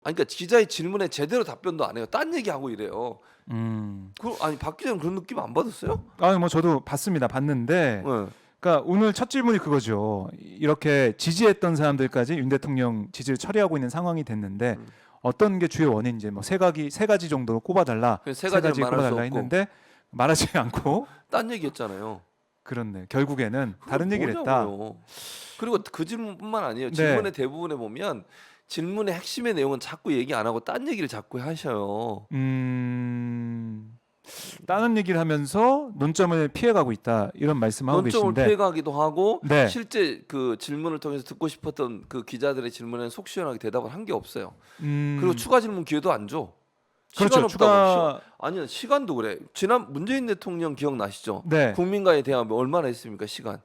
아니 그러니까 기자의 질문에 제대로 답변도 안 해요. 딴 얘기하고 이래요. 아니 박 기자는 그런 느낌 안 받았어요? 아니 뭐 저도 봤습니다. 봤는데 네. 그러니까 오늘 첫 질문이 그거죠. 이렇게 지지했던 사람들까지 윤 대통령 지지를 처리하고 있는 상황이 됐는데 어떤 게 주요 원인인지 뭐 세 가지 정도로 꼽아달라. 세 가지는 말할 수 꼽아달라 없고 했는데 말하지 않고 딴 얘기했잖아요. 그렇네. 결국에는 그거 다른 얘기를 했다. 뭐냐고요. 그리고 그 질문뿐만 아니에요. 네. 질문의 대부분에 보면 질문의 핵심의 내용은 자꾸 얘기 안 하고 딴 얘기를 자꾸 하셔요. 다른 얘기를 하면서 논점을 피해가고 있다 이런 말씀하고 논점을 계신데 피해가기도 하고 네. 실제 그 질문을 통해서 듣고 싶었던 그 기자들의 질문에는 속 시원하게 대답을 한 게 없어요. 그리고 추가 질문 기회도 안 줘. 그렇죠. 시간 없다고. 아니요, 시간도 그래. 지난 문재인 대통령 기억나시죠? 네. 국민과의 대화 얼마나 했습니까? 시간.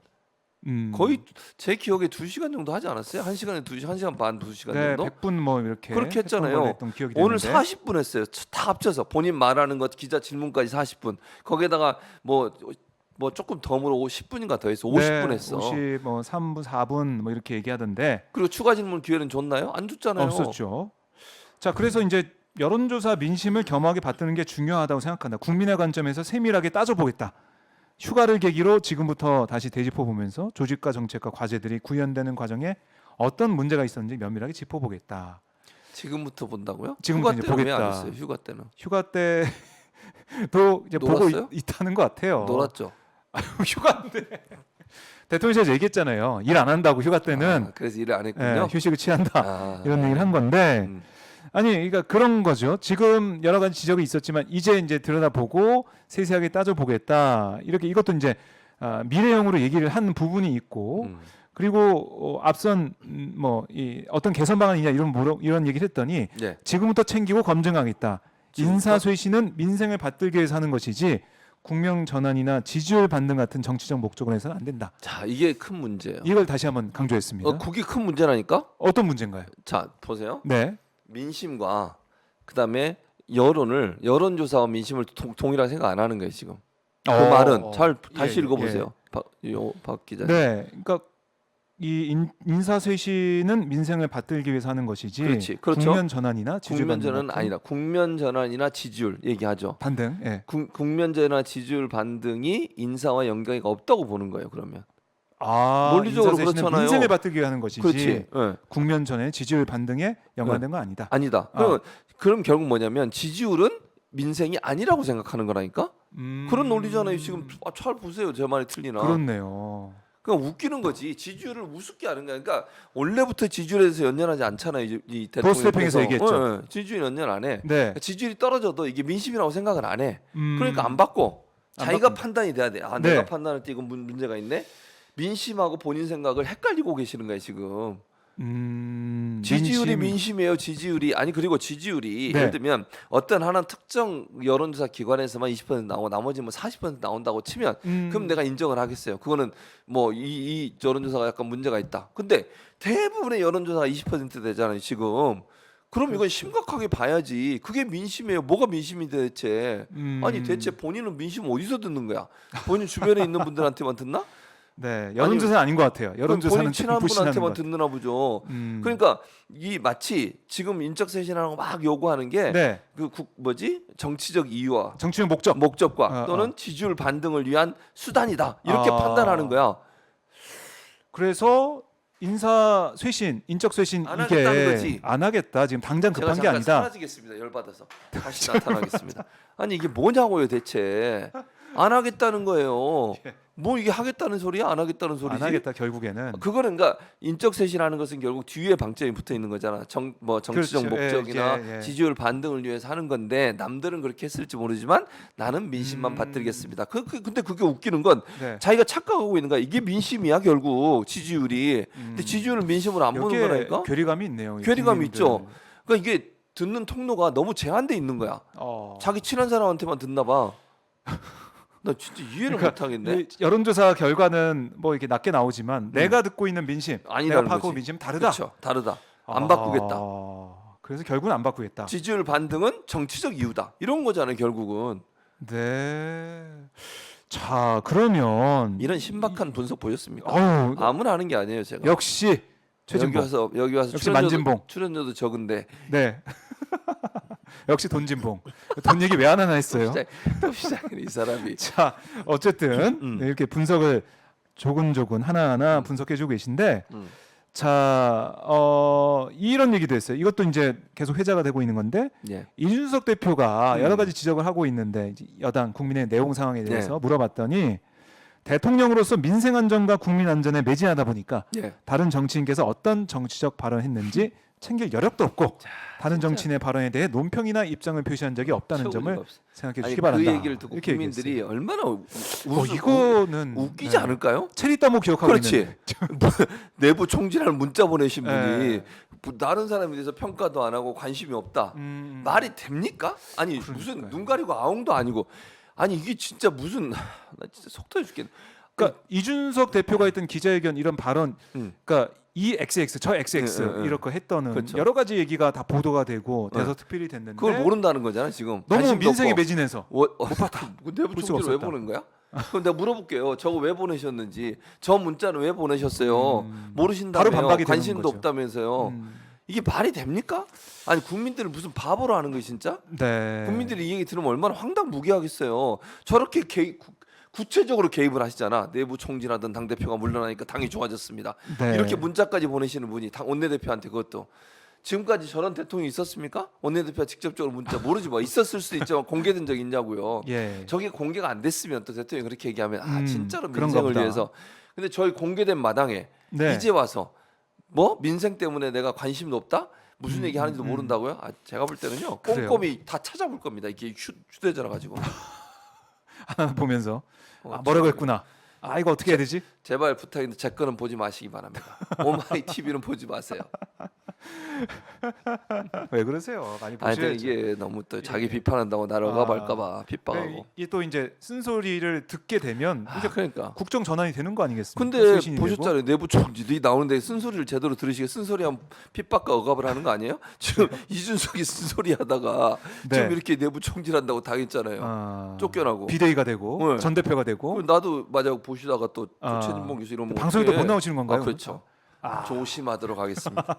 거의 음. 제 기억에 2시간 정도 하지 않았어요? 1시간에 1시간 반, 2시간 네, 정도? 100분 뭐 이렇게 그렇게 했잖아요. 했던 기억이 오늘 되는데. 40분 했어요. 다 합쳐서 본인 말하는 것 기자 질문까지 40분. 거기에다가 뭐 조금 덤으로 10분인가 더 했어. 50분 했어. 50, 뭐 3분, 4분 뭐 이렇게 얘기하던데 그리고 추가 질문 기회는 줬나요? 안 줬잖아요. 없었죠. 자, 그래서 이제 여론조사 민심을 겸하게 받드는 게 중요하다고 생각한다. 국민의 관점에서 세밀하게 따져보겠다. 휴가를 계기로 지금부터 다시 되짚어 보면서 조직과 정책과 과제들이 구현되는 과정에 어떤 문제가 있었는지 면밀하게 짚어보겠다. 지금부터 본다고요? 지금부터 휴가 이제 때는 왜 안 보겠다. 했어요? 휴가 때는 휴가 때도 이제 놀았어요? 보고 있다는 것 같아요. 놀았죠. 휴가인데 대통령실에서 얘기했잖아요. 일 안 한다고 휴가 때는 그래서 일을 안 했군요. 휴식을 취한다 이런 얘기를 한 건데 음. 아니 그러니까 그런 거죠. 지금 여러 가지 지적이 있었지만 이제 들여다보고 세세하게 따져보겠다. 이렇게 이것도 이제 미래형으로 얘기를 한 부분이 있고 그리고 앞선 뭐 이 어떤 개선 방안이냐 이런 얘기를 했더니 네. 지금부터 챙기고 검증하겠다. 지금부터? 인사쇄신은 민생을 받들기 위해서 하는 것이지 국명 전환이나 지지율 반등 같은 정치적 목적으로 해서는 안 된다. 자, 이게 큰 문제예요. 이걸 다시 한번 강조했습니다. 그게 큰 문제라니까? 어떤 문제인가요? 자, 보세요. 네. 민심과 그다음에 여론조사와 민심을 동일하게 생각 안 하는 거예요 지금. 그 말은 잘 다시 읽어보세요. 박 기자님. 네, 그러니까 이 인사쇄신은 민생을 받들기 위해서 하는 것이지. 그렇지, 그렇죠. 국면 전환이나 지지율 국면 반등 전환은 같은 아니다. 국면 전환이나 지지율 얘기하죠. 반등. 예. 국면 전환 지지율 반등이 인사와 연관이 없다고 보는 거예요. 그러면 논리적으로 논리적으로 그렇잖아요. 민생을 받들기 위해 하는 것이지. 그렇지. 네. 국면 전환 지지율 반등에 연관된 건 아니다. 아니다. 그럼 결국 뭐냐면 지지율은 민생이 아니라고 생각하는 거라니까. 그런 논리잖아요. 지금 잘 보세요. 제 말이 틀리나. 그렇네요. 그냥 웃기는 거지. 지지율을 우습게 하는 거야. 그러니까 원래부터 지지율에 대해서 연연하지 않잖아요. 이 보스태핑에서 얘기했죠. 지지율 연연 안 해. 네. 지지율이 떨어져도 이게 민심이라고 생각을 안 해. 그러니까 안 바꿔. 안 자기가 바꾼다. 판단이 돼야 돼. 네. 내가 판단할 때 이건 문제가 있네. 민심하고 본인 생각을 헷갈리고 계시는 거예요 지금. 지지율이 민심이에요. 지지율이 아니 그리고 지지율이 네. 예를 들면 어떤 하나 특정 여론조사 기관에서만 20% 나오고 나머지 뭐 40% 나온다고 치면 그럼 내가 인정을 하겠어요. 그거는 뭐 이 여론조사가 약간 문제가 있다. 근데 대부분의 여론조사가 20% 되잖아요 지금. 그럼 이건 심각하게 봐야지. 그게 민심이에요. 뭐가 민심인데 대체? 아니 대체 본인은 민심 어디서 듣는 거야? 본인 주변에 있는 분들한테만 듣나? 네, 여론조사는 아닌 것 같아요. 여론조사는 본인 친한 부신하는 분한테만 것. 듣느나 보죠. 그러니까 이 마치 지금 인적 쇄신하는 거 막 요구하는 게 네. 정치적 이유와 정치적 목적과 또는 지지율 반등을 위한 수단이다 이렇게 판단하는 거야. 그래서 인사 쇄신, 인적 쇄신 안 이게 하겠다는 거지. 안 하겠다. 지금 당장 제가 급한 게 잠깐 아니다. 사라지겠습니다. 열받아서 다시 나타나겠습니다. 아니 이게 뭐냐고요 대체. 안 하겠다는 거예요. 뭐 이게 하겠다는 소리야? 안 하겠다는 소리지? 안 하겠다 결국에는. 그거는 그러니까 인적 쇄신하는 것은 결국 뒤에 방점이 붙어 있는 거잖아. 정치적 그렇죠. 목적이나 예. 지지율 반등을 위해서 하는 건데 남들은 그렇게 했을지 모르지만 나는 민심만 받들겠습니다. 근데 그게 웃기는 건 네. 자기가 착각하고 있는 거야. 이게 민심이야 결국 지지율이. 근데 지지율을 민심으로 안 보는 여기에 거라니까. 괴리감이 있네요. 이 괴리감이 국민들. 있죠. 그러니까 이게 듣는 통로가 너무 제한돼 있는 거야. 자기 친한 사람한테만 듣나 봐. 나 진짜 이해를 그러니까 못하겠네. 이 여론조사 결과는 뭐 이렇게 낮게 나오지만 내가 듣고 있는 민심, 아니라는 내가 파고 거지. 민심 다르다. 그렇죠. 다르다. 안 바꾸겠다. 그래서 결국은 안 바꾸겠다. 지지율 반등은 정치적 이유다. 이런 거잖아요, 결국은. 네. 자, 그러면 이런 신박한 분석 보셨습니까? 어우, 아무나 하는 게 아니에요, 제가. 역시 최진봉. 여기 와서 역시 만진봉. 출연료도 적은데 네. 역시 돈진봉. 돈 얘기 왜 안 하나 했어요. 또 시작이네 이 사람이. 자, 어쨌든 네, 이렇게 분석을 조근조근 하나하나 분석해주고 계신데, 자, 이런 얘기도 했어요. 이것도 이제 계속 회자가 되고 있는 건데, 예. 이준석 대표가 여러 가지 지적을 하고 있는데, 이제 여당 국민의 내용 상황에 대해서 물어봤더니, 대통령으로서 민생 안전과 국민 안전에 매진하다 보니까 예. 다른 정치인께서 어떤 정치적 발언했는지 챙길 여력도 없고 다른 정치인의 발언에 대해 논평이나 입장을 표시한 적이 없다는 점을 생각해 주시기 바란다. 그 얘기를 듣고 국민들이 얘기했어요. 얼마나 이거는 웃기지 네. 않을까요? 체리 따모 기억하고 그렇지. 있는데. 내부 총질할 문자 보내신 분이 네. 다른 사람에 대해서 평가도 안 하고 관심이 없다. 말이 됩니까? 아니 무슨 그러니까요. 눈 가리고 아웅도 아니고 아니 이게 진짜 무슨 나 진짜 속 터져 죽겠네. 그러니까 이준석 대표가 했던 기자회견 이런 발언, 음. 그러니까 이 XX 저 XX 이렇게 했더는 그렇죠. 여러 가지 얘기가 다 보도가 되고 대서특필이 됐는데 그걸 모른다는 거잖아 지금. 너무 관심도 민생에 없고. 매진해서 못 봤다. 내부 볼 수가 총질을 왜 없었다. 보는 거야? 그럼 내가 물어볼게요. 저거 왜 보내셨는지, 저 문자는 왜 보내셨어요? 모르신다며요. 바로 반박이 되는 관심도 거죠. 없다면서요. 이게 말이 됩니까? 아니 국민들을 무슨 바보로 하는 거 진짜? 네. 국민들이 이 얘기 들으면 얼마나 황당무계하겠어요. 저렇게 구체적으로 개입을 하시잖아. 내부 총질하던 당 대표가 물러나니까 당이 좋아졌습니다. 네. 이렇게 문자까지 보내시는 분이 당 원내대표한테 그것도 지금까지 저런 대통령이 있었습니까? 원내대표가 직접적으로 문자 모르지 뭐 있었을 수도 있지만 공개된 적 있냐고요. 예. 저게 공개가 안 됐으면 또 대통령이 그렇게 얘기하면 아 진짜로 그런가 민생을 보다. 위해서. 근데 저희 공개된 마당에 네. 이제 와서 뭐 민생 때문에 내가 관심도 없다? 무슨 얘기 하는지도 모른다고요? 아, 제가 볼 때는요 그래요. 꼼꼼히 다 찾아볼 겁니다. 이게 휴대전화 가지고 하나 보면서 뭐라고 했구나. 아 이거 어떻게 해야 되지? 제발 부탁인데 제 거는 보지 마시기 바랍니다. 오마이 TV는 보지 마세요. 왜 그러세요? 많이 아니 근데 보셔야죠. 이게 너무 또 자기 비판한다고 나를 억압할까봐 핍박하고. 이게 또 이제 쓴소리를 듣게 되면 이제 그러니까. 국정 전환이 되는 거 아니겠습니까? 근데 쇄신이 보셨잖아요. 내부 총질이 나오는데 쓴소리를 제대로 들으시게 쓴소리하면 핍박과 억압을 하는 거 아니에요? 지금 이준석이 쓴소리하다가 네. 지금 이렇게 내부 총질한다고 당했잖아요. 되고 쫓겨나고. 비대위가 되고 네. 전 대표가 되고 나도 맞아 보시다가 또 아. 최진봉 교수 이런 방송에도 못 나오시는 건가요? 그렇죠. 조심하도록 하겠습니다.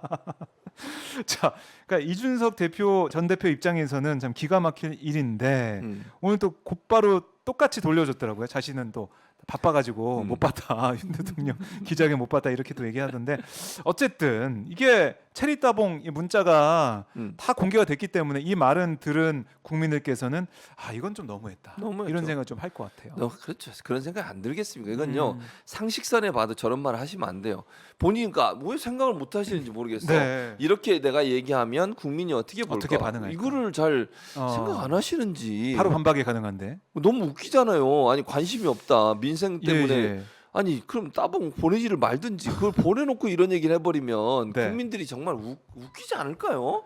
자, 그러니까 이준석 대표 전 대표 입장에서는 참 기가 막힐 일인데 오늘 또 곧바로 똑같이 돌려줬더라고요. 자신은 또 바빠가지고 못 봤다. 윤 대통령 기자회견 못 봤다 이렇게 또 얘기하던데 어쨌든 이게 체리 따봉 이 문자가 다 공개가 됐기 때문에 이 말은 들은 국민들께서는 아 이건 좀 너무했다. 너무했죠. 이런 생각 좀 할 것 같아요. 그렇죠. 그런 생각 안 들겠습니까? 이건요 상식선에 봐도 저런 말을 하시면 안 돼요. 본인가 왜 생각을 못 하시는지 모르겠어. 네. 이렇게 내가 얘기하면 국민이 어떻게 볼까? 어떻게 반응할까? 이거를 잘 생각 안 하시는지. 바로 반박이 가능한데. 너무 웃기잖아요. 아니 관심이 없다. 민생 때문에. 예. 아니 그럼 따봉 보내지를 말든지 그걸 보내놓고 이런 얘기를 해버리면 네. 국민들이 정말 웃기지 않을까요?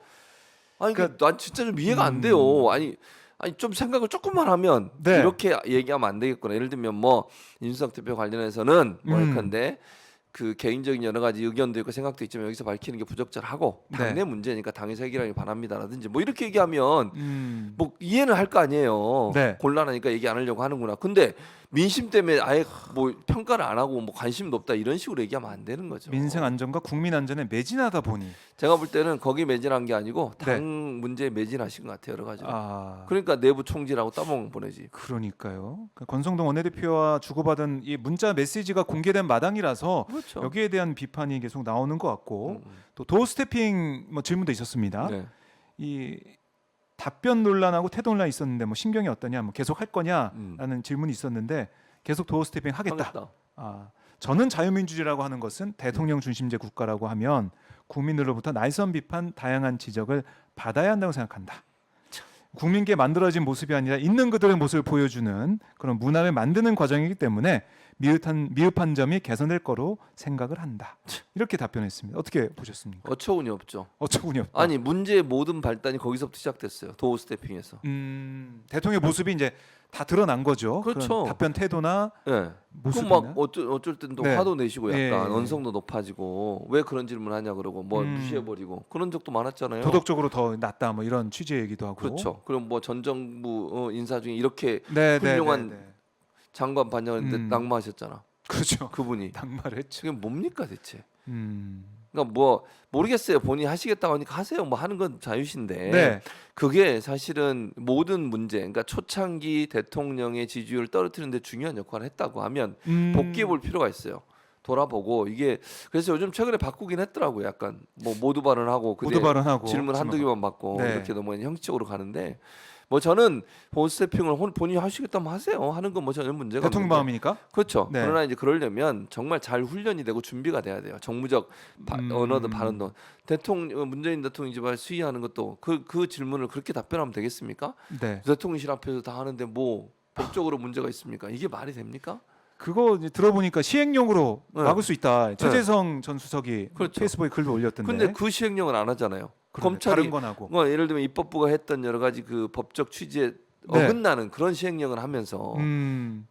아니 그러니까- 난 진짜 좀 이해가 안 돼요. 아니 좀 생각을 조금만 하면 네. 이렇게 얘기하면 안 되겠구나. 예를 들면 뭐 윤석 대표 관련해서는 뭐 할 건데 그 개인적인 여러 가지 의견도 있고 생각도 있지만 여기서 밝히는 게 부적절하고 당내 네. 문제니까 당에서 해결하기 바랍니다라든지 뭐 이렇게 얘기하면 음. 뭐 이해는 할 거 아니에요. 네. 곤란하니까 얘기 안 하려고 하는구나. 근데 민심 때문에 아예 뭐 평가를 안 하고 뭐 관심도 없다 이런 식으로 얘기하면 안 되는 거죠. 민생 안전과 국민 안전에 매진하다 보니 제가 볼 때는 거기 매진한 게 아니고 당 네. 문제에 매진하신 것 같아요. 여러 가지로. 아 그러니까 내부 총질하고 따봉 보내지. 그러니까요. 그 권성동 원내대표와 주고받은 이 문자 메시지가 공개된 마당이라서 그렇죠. 여기에 대한 비판이 계속 나오는 것 같고 또 도어 스태핑 뭐 질문도 있었습니다. 네. 이 답변 논란하고 태도 논란이 있었는데 뭐 신경이 어떠냐, 뭐 계속 할 거냐라는 질문이 있었는데 계속 도어 스태핑 하겠다. 하겠다. 아, 저는 자유민주주의라고 하는 것은 대통령 중심제 국가라고 하면 국민들로부터 날선 비판, 다양한 지적을 받아야 한다고 생각한다. 국민께 만들어진 모습이 아니라 있는 그들의 모습을 보여주는 그런 문화를 만드는 과정이기 때문에 미흡한 점이 개선될 거로 생각을 한다. 이렇게 답변했습니다. 어떻게 보셨습니까? 어처구니 없죠. 어처구니 없다. 아니 문제의 모든 발단이 거기서부터 시작됐어요. 도어 스태핑에서. 대통령의 모습이 이제 다 드러난 거죠. 그렇죠. 그런 답변 태도나 예. 모습이나. 그막 어쩔 땐 또 네. 화도 내시고 약간 예. 언성도 높아지고 왜 그런 질문 하냐 그러고 뭐 무시해버리고 그런 적도 많았잖아요. 도덕적으로 더 낫다 뭐 이런 취지의 얘기도 하고. 그렇죠. 그럼 뭐 전 정부 인사 중에 이렇게 네, 훌륭한 네, 네. 장관 반장했는데 낙마하셨잖아. 그렇죠. 그분이. 낙마를 했죠. 지금 뭡니까 대체? 그러니까 뭐 모르겠어요. 본인이 하시겠다고 하니까 하세요. 뭐 하는 건 자유신데 네. 그게 사실은 모든 문제, 그러니까 초창기 대통령의 지지율을 떨어뜨리는 데 중요한 역할을 했다고 하면 복귀해 볼 필요가 있어요. 돌아보고 이게 그래서 요즘 최근에 바꾸긴 했더라고요. 약간 뭐 모두 발언하고 그대 모두 발언하고 질문 한두 개만 받고 네. 이렇게 너무 형식적으로 가는데 뭐 저는 보스태핑을 본인이 하시겠다면 하세요. 하는 건 뭐 전혀 문제가 대통령 없는데. 마음이니까. 그렇죠. 네. 그러나 이제 그러려면 정말 잘 훈련이 되고 준비가 돼야 돼요. 정무적 언어든 발언도 대통령 문재인 대통령 집안 수의하는 것도 그 질문을 그렇게 답변하면 되겠습니까? 네. 대통령실 앞에서 다 하는데 뭐 법적으로 문제가 있습니까? 이게 말이 됩니까? 그거 이제 들어보니까 시행령으로 네. 막을 수 있다. 최재성 전 수석이 그렇죠. 페이스북에 글도 올렸던데. 근데 그 시행령을 안 하잖아요. 그러네. 검찰이 다른 건 하고. 뭐 예를 들면 입법부가 했던 여러 가지 그 법적 취지에 네. 어긋나는 그런 시행령을 하면서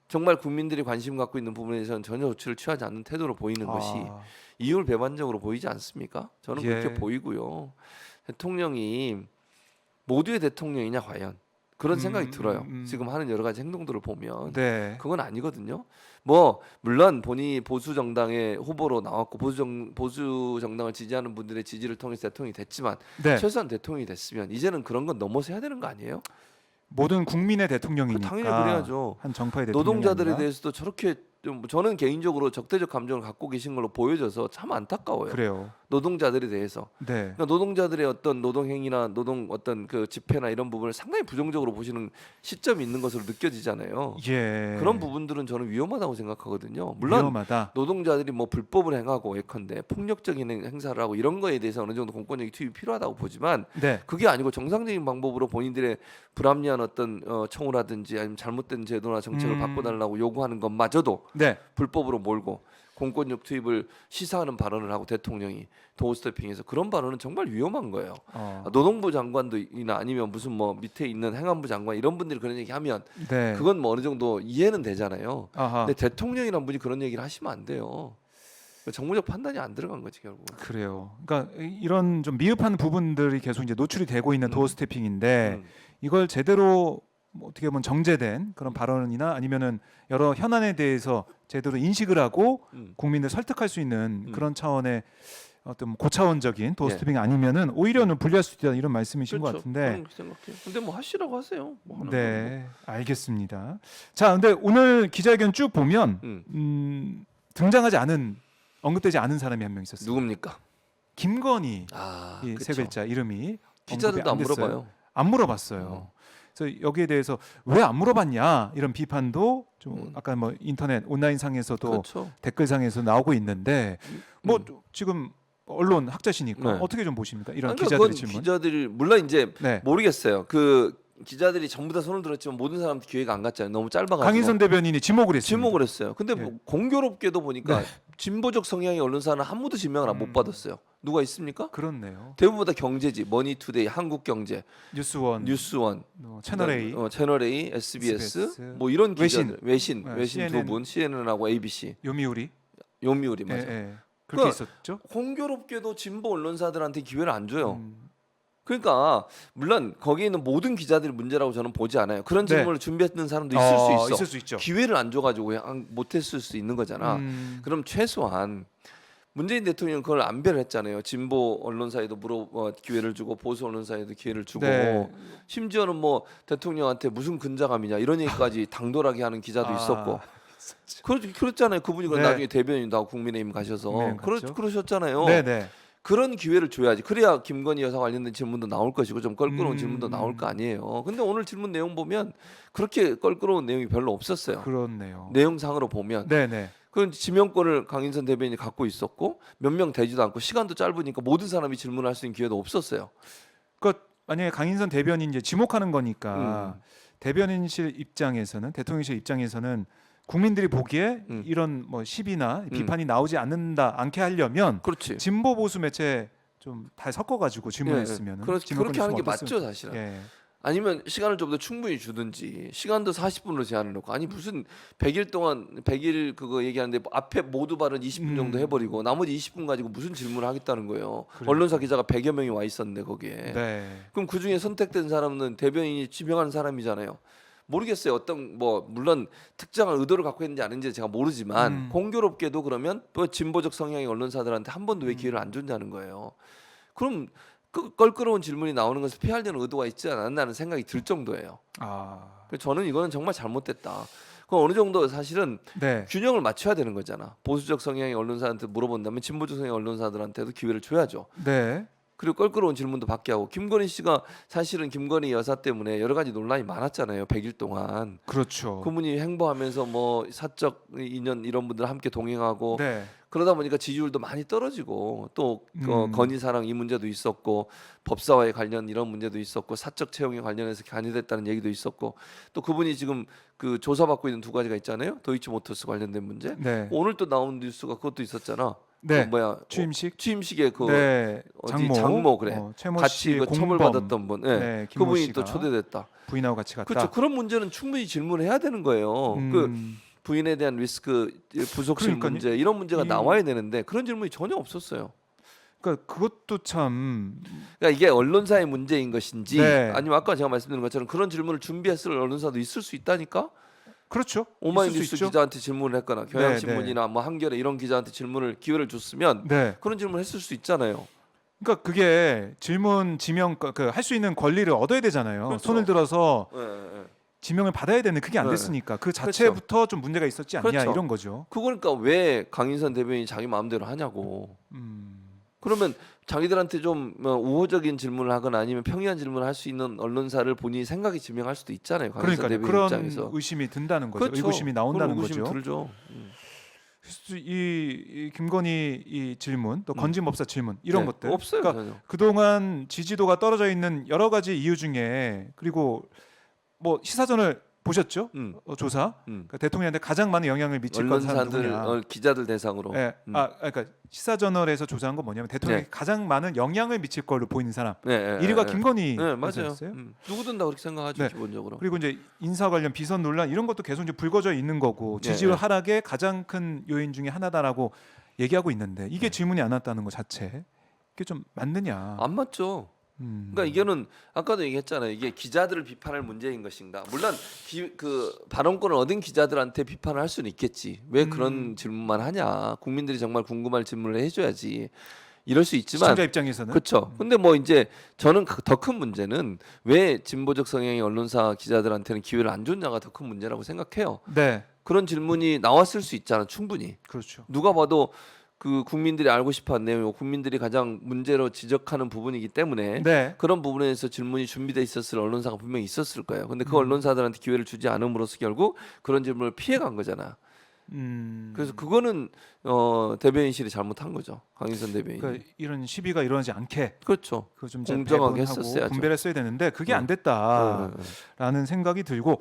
정말 국민들이 관심 갖고 있는 부분에 대해서는 전혀 조치를 취하지 않는 태도로 보이는 것이 이율 배반적으로 보이지 않습니까? 저는 예. 그렇게 보이고요. 대통령이 모두의 대통령이냐 과연 그런 생각이 들어요. 지금 하는 여러 가지 행동들을 보면 네. 그건 아니거든요. 뭐 물론 본인이 보수 정당의 후보로 나왔고 보수 정당을 지지하는 분들의 지지를 통해서 대통령이 됐지만 네. 최소한 대통령이 됐으면 이제는 그런 건 넘어서야 되는 거 아니에요? 모든 국민의 대통령이니까. 당연히 그래야죠. 한 정파의 대통령이 노동자들에 아니라. 대해서도 저렇게 좀 저는 개인적으로 적대적 감정을 갖고 계신 걸로 보여져서 참 안타까워요. 그래요. 노동자들에 대해서. 네. 그러니까 노동자들의 어떤 노동 행위나 노동 어떤 그 집회나 이런 부분을 상당히 부정적으로 보시는 시점이 있는 것으로 느껴지잖아요. 예. 그런 부분들은 저는 위험하다고 생각하거든요. 물론 위험하다. 노동자들이 뭐 불법을 행하고 예컨대 폭력적인 행사를 하고 이런 거에 대해서 어느 정도 공권력이 투입이 필요하다고 보지만 네. 그게 아니고 정상적인 방법으로 본인들의 불합리한 어떤 청구라든지 아니면 잘못된 제도나 정책을 바꿔달라고 요구하는 것마저도 네. 불법으로 몰고 공권력 투입을 시사하는 발언을 하고 대통령이 도어스태핑에서 그런 발언은 정말 위험한 거예요. 노동부 장관도이나 아니면 무슨 뭐 밑에 있는 행안부 장관 이런 분들이 그런 얘기하면 네. 그건 뭐 어느 정도 이해는 되잖아요. 아하. 근데 대통령이란 분이 그런 얘기를 하시면 안 돼요. 정무적 판단이 안 들어간 거지 결국. 그래요. 그러니까 이런 좀 미흡한 부분들이 계속 이제 노출이 되고 있는 도어 스태핑인데 이걸 제대로 뭐 어떻게 보면 정제된 그런 발언이나 아니면은 여러 현안에 대해서 제대로 인식을 하고 국민을 설득할 수 있는 그런 차원의 어떤 고차원적인 도어 스태핑이 아니면은 오히려는 불리할 수 있다 이런 말씀이신 그렇죠. 것 같은데. 그렇게 생각해요. 근데 뭐 하시라고 하세요. 뭐 하는 네, 알겠습니다. 자, 근데 오늘 기자회견 쭉 보면 등장하지 않은 언급되지 않은 사람이 한 명 있었어요. 누굽니까? 김건희 아, 세 글자 이름이 기자들도 안 언급이 됐어요. 물어봐요. 안 물어봤어요. 그래서 여기에 대해서 왜 안 물어봤냐 이런 비판도 좀 아까 뭐 인터넷 온라인 상에서도 그렇죠. 댓글상에서 나오고 있는데 뭐 지금 언론 학자시니까 네. 어떻게 좀 보십니까? 이런 그러니까 기자들의 그건 질문. 기자들이 물론 이제 네. 모르겠어요. 그 기자들이 전부 다 손을 들었지만 모든 사람들 기회가 안 갔잖아요. 너무 짧아가지고. 강인선 대변인이 지목을 했습니다. 지목을 했어요. 근데 예. 뭐 공교롭게도 보니까 네. 진보적 성향의 언론사는 한 분도 지명을 못 받았어요. 누가 있습니까? 그렇네요. 대부분 다 경제지. 머니투데이, 한국경제, 뉴스원, 뉴스원, 채널 A, 채널 A, SBS, SBS, 뭐 이런 기자들, 외신, 외신 두 CNN. 분, CNN하고 ABC, 요미우리, 요미우리 맞아. 그렇게 그러니까 있었죠. 공교롭게도 진보 언론사들한테 기회를 안 줘요. 그러니까 물론 거기에 있는 모든 기자들이 문제라고 저는 보지 않아요. 그런 네. 질문을 준비했던 사람도 있을 수 있어. 있을 수 있죠. 기회를 안 줘가지고 못했을 수 있는 거잖아. 그럼 최소한 문재인 대통령은 그걸 안배했잖아요. 진보 언론사에도 기회를 주고 보수 언론사에도 기회를 주고 네. 심지어는 뭐 대통령한테 무슨 근자감이냐 이런 얘기까지 당돌하게 하는 기자도 있었고. 그렇잖아요. 그분이 네. 나중에 대변인도 하고 국민의힘 가셔서 국민의힘 갔죠. 그러셨잖아요. 네네. 그런 기회를 줘야지. 그래야 김건희 여사 관련된 질문도 나올 것이고 좀 껄끄러운 질문도 나올 거 아니에요. 근데 오늘 질문 내용 보면 그렇게 껄끄러운 내용이 별로 없었어요. 그렇네요. 내용상으로 보면. 네네. 그 지명권을 강인선 대변인이 갖고 있었고 몇 명 되지도 않고 시간도 짧으니까 모든 사람이 질문할 수 있는 기회도 없었어요. 그러니까 만약에 강인선 대변인 이제 지목하는 거니까 대변인실 입장에서는 대통령실 입장에서는 국민들이 보기에 이런 뭐 시비나 비판이 나오지 않게 하려면 그렇지. 진보 보수 매체 좀 다 섞어가지고 질문했으면 그렇게 하는 게 맞죠 사실은. 예. 아니면 시간을 좀 더 충분히 주든지 시간도 40분으로 제한해 놓고 아니 무슨 100일 동안 100일 그거 얘기하는데 앞에 모두 발언 20분 정도 해버리고 나머지 20분 가지고 무슨 질문을 하겠다는 거예요. 그러니까. 언론사 기자가 100여 명이 와 있었는데 거기에. 네. 그럼 그 중에 선택된 사람은 대변인이 지명하는 사람이잖아요. 모르겠어요. 어떤 뭐 물론 특정한 의도를 갖고 있는지 아닌지 제가 모르지만 공교롭게도 그러면 또 진보적 성향의 언론사들한테 한 번도 왜 기회를 안 줬냐는 거예요. 그럼 껄끄러운 질문이 나오는 것을 피하려는 의도가 있지 않았나는 생각이 들 정도예요. 그래서 저는 이거는 정말 잘못됐다. 그 어느 정도 사실은 네. 균형을 맞춰야 되는 거잖아. 보수적 성향의 언론사한테 물어본다면 진보적 성향의 언론사들한테도 기회를 줘야죠. 네. 그리고 껄끄러운 질문도 받게 하고 김건희 씨가 사실은 김건희 여사 때문에 여러 가지 논란이 많았잖아요. 100일 동안. 그렇죠. 그분이 행보하면서 뭐 사적 인연 이런 분들 함께 동행하고 네. 그러다 보니까 지지율도 많이 떨어지고 또 음. 건의사랑 이 문제도 있었고 법사와의 관련 이런 문제도 있었고 사적 채용에 관련해서 간여됐다는 얘기도 있었고 또 그분이 지금 그 조사받고 있는 두 가지가 있잖아요. 도이치모터스 관련된 문제. 네. 오늘 또 나온 뉴스가 그것도 있었잖아. 네. 그 뭐야 취임식. 취임식에 그 네. 어디 장모 그래. 최모 같이 씨 그 공범. 처벌받았던 분. 예. 네. 김모 그분이 씨가 또 초대됐다. 부인하고 같이 갔다. 그렇죠. 그런 문제는 충분히 질문해야 되는 거예요. 그 부인에 대한 리스크, 부속실 그러니까요. 문제 이런 문제가 이- 나와야 되는데 그런 질문이 전혀 없었어요. 그러니까 그것도 참 그러니까 이게 언론사의 문제인 것인지 네. 아니면 아까 제가 말씀드린 것처럼 그런 질문을 준비했을 언론사도 있을 수 있다니까. 그렇죠. 있을 수 오마이뉴스 있죠. 기자한테 질문을 했거나 경향신문이나 뭐 한겨레 이런 기자한테 기회를 줬으면 네. 그런 질문을 했을 수 있잖아요. 그러니까 그게 질문 지명 그 할 수 있는 권리를 얻어야 되잖아요. 그렇죠. 손을 들어서 예, 예. 지명을 받아야 되는데 그게 안 네. 됐으니까 그 자체부터 좀 문제가 있었지 않냐 그렇죠. 이런 거죠. 그거니까 왜 강인선 대변인이 자기 마음대로 하냐고. 그러면 자기들한테 좀 우호적인 질문을 하거나 아니면 평이한 질문을 할 수 있는 언론사를 본인이 생각이 지명할 수도 있잖아요. 강인선 그러니까 대변인 그런 입장에서. 의심이 든다는 거죠. 그렇죠. 의구심이 나온다는 그런 의구심 거죠. 들죠. 그래서 이 김건희 이 질문 또 건진법사 질문 이런 네, 것들 없어요. 그러니까 전혀. 그동안 지지도가 떨어져 있는 여러 가지 이유 중에 그리고 뭐 시사전을 보셨죠? 조사 그러니까 대통령한테 가장 많은 영향을 미칠 건 사람 언론사들 누구냐? 기자들 대상으로. 네. 그러니까 시사저널에서 조사한 건 뭐냐면 대통령이 네. 가장 많은 영향을 미칠 걸로 보이는 사람 네, 1위가 김건희 네, 맞아요. 여사였어요. 누구든 다 그렇게 생각하죠. 네. 기본적으로. 그리고 이제 인사 관련 비선 논란 이런 것도 계속 이제 불거져 있는 거고 네, 지지율 네. 하락의 가장 큰 요인 중에 하나다라고 얘기하고 있는데 이게 질문이 안 왔다는 것 자체 이게 좀 맞느냐? 안 맞죠. 그러니까 이게는 아까도 얘기했잖아요. 이게 기자들을 비판할 문제인 것인가. 물론 그 발언권을 얻은 기자들한테 비판을 할 수는 있겠지. 왜 그런 질문만 하냐. 국민들이 정말 궁금할 질문을 해줘야지. 이럴 수 있지만 시청자 입장에서는 그렇죠. 근데 뭐 이제 저는 더 큰 문제는 왜 진보적 성향의 언론사 기자들한테는 기회를 안 줬냐가 더 큰 문제라고 생각해요. 네, 그런 질문이 나왔을 수 있잖아. 충분히. 그렇죠. 누가 봐도 그 국민들이 알고 싶어하는 내용이고 국민들이 가장 문제로 지적하는 부분이기 때문에 네, 그런 부분에서 질문이 준비돼 있었을 언론사가 분명히 있었을 거예요. 근데 그 언론사들한테 기회를 주지 않음으로써 결국 그런 질문을 피해간 거잖아. 그래서 그거는 대변인실이 잘못한 거죠. 강인선 대변인. 그러니까 이런 시비가 일어나지 않게 그렇죠. 그거 좀 공정하게 배분하고 했었어야죠. 분배를 했어야 되는데 그게 안 네, 네, 네. 됐다라는 생각이 들고